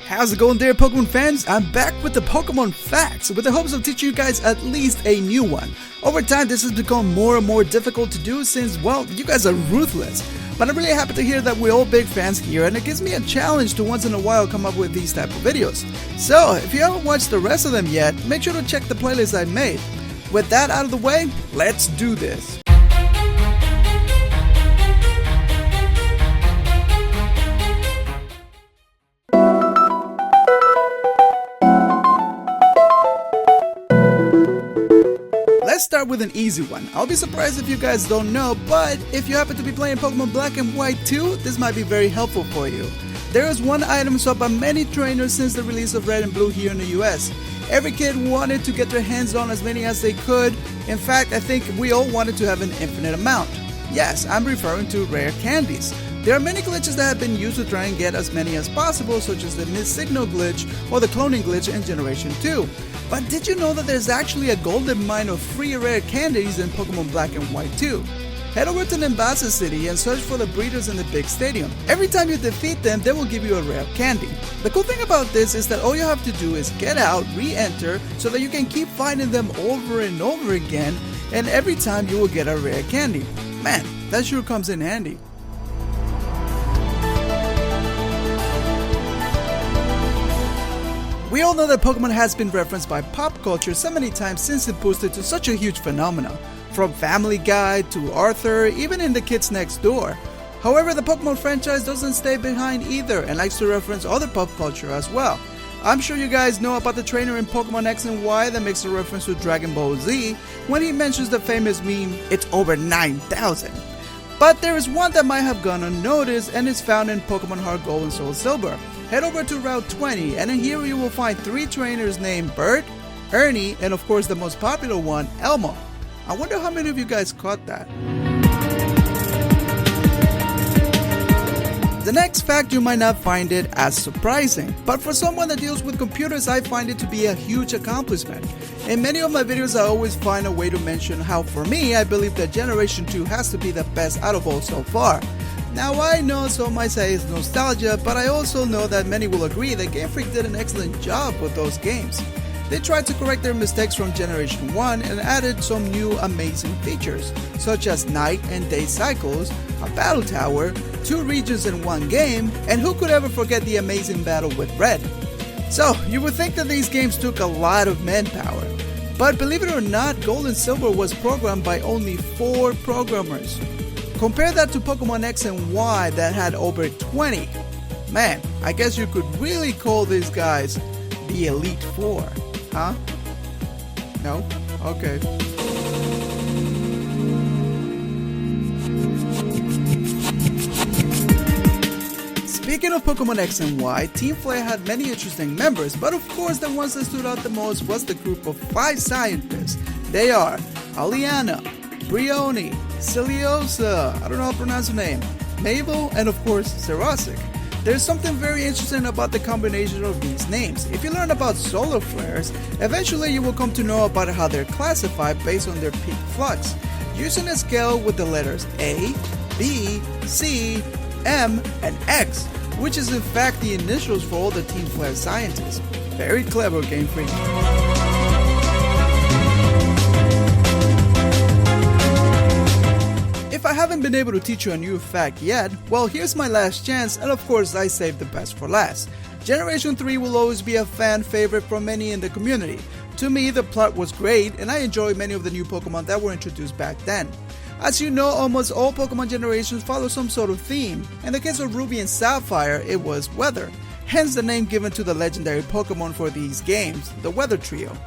How's it going there, Pokemon fans? I'm back with the Pokemon facts with the hopes of teaching you guys at least a new one. Over time, this has become more and more difficult to do since, well, you guys are ruthless. But I'm really happy to hear that we're all big fans here, and it gives me a challenge to once in a while come up with these type of videos. So, if you haven't watched the rest of them yet, make sure to check the playlist I made. With that out of the way, let's do this. Let's start with an easy one. I'll be surprised if you guys don't know, but if you happen to be playing Pokemon Black and White 2, this might be very helpful for you. There is one item sought by many trainers since the release of Red and Blue here in the US. Every kid wanted to get their hands on as many as they could. In fact, I think we all wanted to have an infinite amount. Yes, I'm referring to rare candies. There are many glitches that have been used to try and get as many as possible, such as the mid-signal glitch or the cloning glitch in Generation 2. But did you know that there's actually a golden mine of free rare candies in Pokemon Black and White 2? Head over to Nimbasa City and search for the breeders in the big stadium. Every time you defeat them, they will give you a rare candy. The cool thing about this is that all you have to do is get out, re-enter, so that you can keep finding them over and over again, and every time you will get a rare candy. Man, that sure comes in handy. We all know that Pokemon has been referenced by pop culture so many times since it boosted to such a huge phenomenon. From Family Guy to Arthur, even in The Kids Next Door. However, the Pokemon franchise doesn't stay behind either and likes to reference other pop culture as well. I'm sure you guys know about the trainer in Pokemon X and Y that makes a reference to Dragon Ball Z when he mentions the famous meme, "It's over 9,000. But there is one that might have gone unnoticed and is found in Pokemon Heart Gold and Soul Silver. Head over to Route 20 and in here you will find 3 trainers named Bert, Ernie, and of course the most popular one, Elmo. I wonder how many of you guys caught that. The next fact, you might not find it as surprising, but for someone that deals with computers, I find it to be a huge accomplishment. In many of my videos, I always find a way to mention how, for me, I believe that Generation 2 has to be the best out of all so far. Now I know some might say it's nostalgia, but I also know that many will agree that Game Freak did an excellent job with those games. They tried to correct their mistakes from Generation 1 and added some new amazing features, such as night and day cycles, a battle tower, 2 regions in one game, and who could ever forget the amazing battle with Red? So, you would think that these games took a lot of manpower, but believe it or not, Gold and Silver was programmed by only 4 programmers. Compare that to Pokemon X and Y that had over 20. Man, I guess you could really call these guys the Elite Four, huh? No? Okay. Speaking of Pokemon X and Y, Team Flare had many interesting members, but of course the ones that stood out the most was the group of 5 scientists. They are Aliana, Brioni, Ciliosa, I don't know how to pronounce her name, Mabel, and of course Serosic. There's something very interesting about the combination of these names. If you learn about solar flares, eventually you will come to know about how they're classified based on their peak flux, using a scale with the letters A, B, C, M, and X, which is in fact the initials for all the Team Flare scientists. Very clever, Game Freak. If I haven't been able to teach you a new fact yet, well, here's my last chance, and of course I saved the best for last. Generation 3 will always be a fan favorite for many in the community. To me, the plot was great, and I enjoyed many of the new Pokemon that were introduced back then. As you know, almost all Pokemon generations follow some sort of theme. In the case of Ruby and Sapphire, it was weather, hence the name given to the legendary Pokemon for these games, the Weather Trio.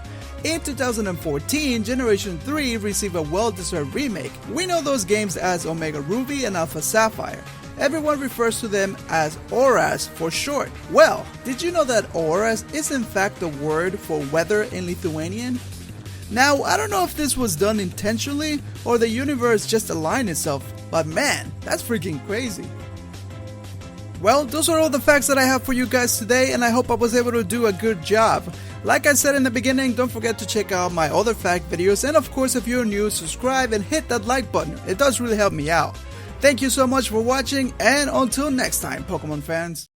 In 2014, Generation 3 received a well-deserved remake. We know those games as Omega Ruby and Alpha Sapphire. Everyone refers to them as Auras for short. Well, did you know that Auras is in fact the word for weather in Lithuanian? Now, I don't know if this was done intentionally or the universe just aligned itself, but man, that's freaking crazy. Well, those are all the facts that I have for you guys today, and I hope I was able to do a good job. Like I said in the beginning, don't forget to check out my other fact videos, and of course if you're new, subscribe and hit that like button. It does really help me out. Thank you so much for watching, and until next time, Pokemon fans.